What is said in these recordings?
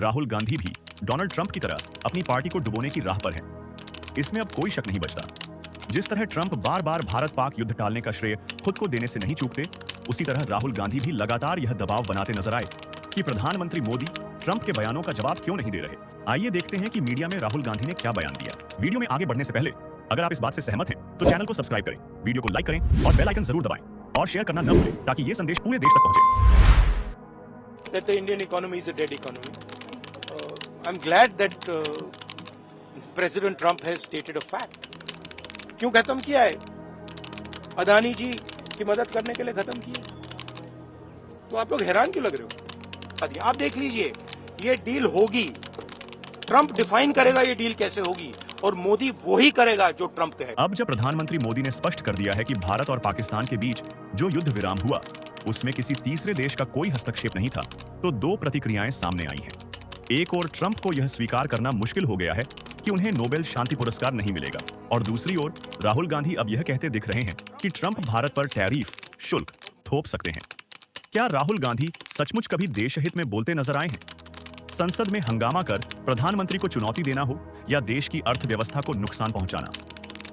राहुल गांधी भी Donald Trump की तरह अपनी पार्टी को डुबोने की राह पर हैं। इसमें अब कोई शक नहीं बचता। जिस तरह ट्रंप बार बार भारत पाक युद्ध टालने का श्रेय खुद को देने से नहीं चूकते, उसी तरह राहुल गांधी भी लगातार यह दबाव बनाते नजर आए कि प्रधानमंत्री मोदी ट्रंप के बयानों का जवाब क्यों नहीं दे रहे। आइए देखते हैं कि मीडिया में राहुल गांधी ने क्या बयान दिया। वीडियो में आगे बढ़ने से पहले अगर आप इस बात से सहमत हैं तो चैनल को सब्सक्राइब करें, वीडियो को लाइक करें और बेल आइकन जरूर दबाएं और शेयर करना न भूलें ताकि ये संदेश पूरे देश तक पहुंचे। That the Indian economy is a dead economy. I'm glad that President Trump has stated a fact. क्यों खत्म किया है? अदानी जी की मदद करने के लिए खत्म किया। तो आप लोग हैरान क्यों लग रहे हो? आप देख लीजिए, ये डील होगी। ट्रंप डिफाइन करेगा ये डील कैसे होगी और मोदी वही करेगा जो ट्रंप कहेगा। अब जब प्रधानमंत्री मोदी ने स्पष्ट कर दिया है कि भारत और पाकिस्तान के बीच जो युद्ध विराम हुआ उसमें किसी तीसरे देश का कोई हस्तक्षेप नहीं था, तो दो प्रतिक्रियाएं सामने आई हैं। एक ओर ट्रंप को यह स्वीकार करना मुश्किल हो गया है कि उन्हें नोबेल शांति पुरस्कार नहीं मिलेगा, और दूसरी ओर राहुल गांधी अब यह कहते दिख रहे हैं कि ट्रंप भारत पर टैरिफ शुल्क थोप सकते हैं। क्या राहुल गांधी सचमुच कभी देश हित में बोलते नजर आए हैं? संसद में हंगामा कर प्रधानमंत्री को चुनौती देना हो या देश की अर्थव्यवस्था को नुकसान पहुंचाना,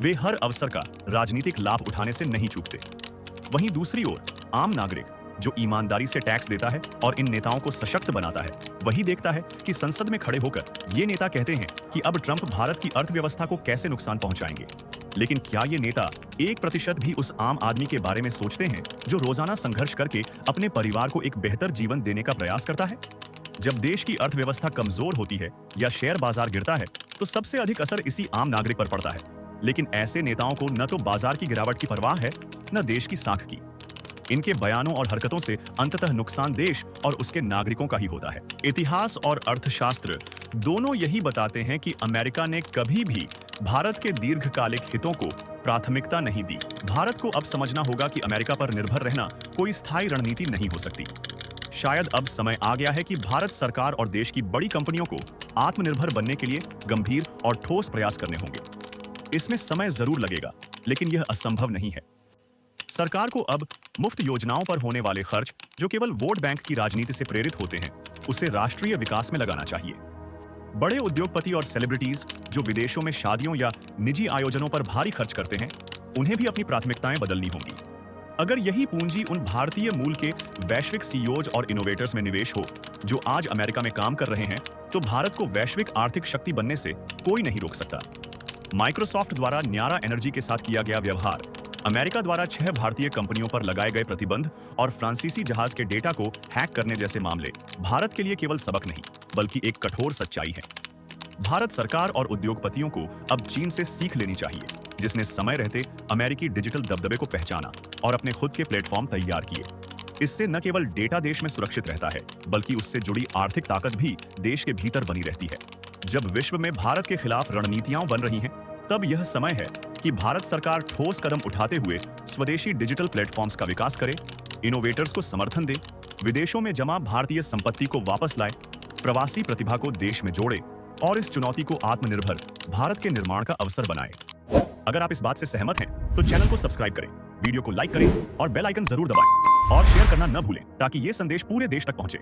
वे हर अवसर का राजनीतिक लाभ उठाने से नहीं चूकते। वहीं दूसरी ओर आम नागरिक जो ईमानदारी से टैक्स देता है और इन नेताओं को सशक्त बनाता है, वही देखता है कि संसद में खड़े होकर ये नेता कहते हैं कि अब ट्रंप भारत की अर्थव्यवस्था को कैसे नुकसान पहुंचाएंगे। लेकिन क्या ये नेता 1% भी उस आम आदमी के बारे में सोचते हैं जो रोजाना संघर्ष करके अपने परिवार को एक बेहतर जीवन देने का प्रयास करता है? जब देश की अर्थव्यवस्था कमजोर होती है या शेयर बाजार गिरता है तो सबसे अधिक असर इसी आम नागरिक पर पड़ता है। लेकिन ऐसे नेताओं को न तो बाजार की गिरावट की परवाह है, न देश की साख की। इनके बयानों और हरकतों से अंततः नुकसान देश और उसके नागरिकों का ही होता है। इतिहास और अर्थशास्त्र दोनों यही बताते हैं कि अमेरिका ने कभी भी भारत के दीर्घकालिक हितों को प्राथमिकता नहीं दी। भारत को अब समझना होगा कि अमेरिका पर निर्भर रहना कोई स्थायी रणनीति नहीं हो सकती। शायद अब समय आ गया है कि भारत सरकार और देश की बड़ी कंपनियों को आत्मनिर्भर बनने के लिए गंभीर और ठोस प्रयास करने होंगे। इसमें समय जरूर लगेगा, लेकिन यह असंभव नहीं है। सरकार को अब मुफ्त योजनाओं पर होने वाले खर्च जो केवल वोट बैंक की राजनीति से प्रेरित होते हैं, उसे राष्ट्रीय विकास में लगाना चाहिए। बड़े उद्योगपति और सेलिब्रिटीज जो विदेशों में शादियों या निजी आयोजनों पर भारी खर्च करते हैं, उन्हें भी अपनी प्राथमिकताएं बदलनी होंगी। अगर यही पूंजी उन भारतीय मूल के वैश्विक सीईओज और इनोवेटर्स में निवेश हो जो आज अमेरिका में काम कर रहे हैं, तो भारत को वैश्विक आर्थिक शक्ति बनने से कोई नहीं रोक सकता। माइक्रोसॉफ्ट द्वारा न्यारा एनर्जी के साथ किया गया व्यवहार, अमेरिका द्वारा 6 भारतीय कंपनियों पर लगाए गए प्रतिबंध और फ्रांसीसी जहाज के डेटा को हैक करने जैसे मामले भारत के लिए केवल सबक नहीं बल्कि एक कठोर सच्चाई है। भारत सरकार और उद्योगपतियों को अब चीन से सीख लेनी चाहिए, जिसने समय रहते अमेरिकी डिजिटल दबदबे को पहचाना और अपने खुद के प्लेटफॉर्म तैयार किए। इससे न केवल डेटा देश में सुरक्षित रहता है, बल्कि उससे जुड़ी आर्थिक ताकत भी देश के भीतर बनी रहती है। जब विश्व में भारत के खिलाफ रणनीतियां बन रही हैं, तब यह समय है कि भारत सरकार ठोस कदम उठाते हुए स्वदेशी डिजिटल प्लेटफॉर्म्स का विकास करे, इनोवेटर्स को समर्थन दे, विदेशों में जमा भारतीय संपत्ति को वापस लाए, प्रवासी प्रतिभा को देश में जोड़े और इस चुनौती को आत्मनिर्भर भारत के निर्माण का अवसर बनाए। अगर आप इस बात से सहमत हैं तो चैनल को सब्सक्राइब करें, वीडियो को लाइक करें और बेल आइकन जरूर दबाएं और शेयर करना न भूलें ताकि ये संदेश पूरे देश तक पहुंचे।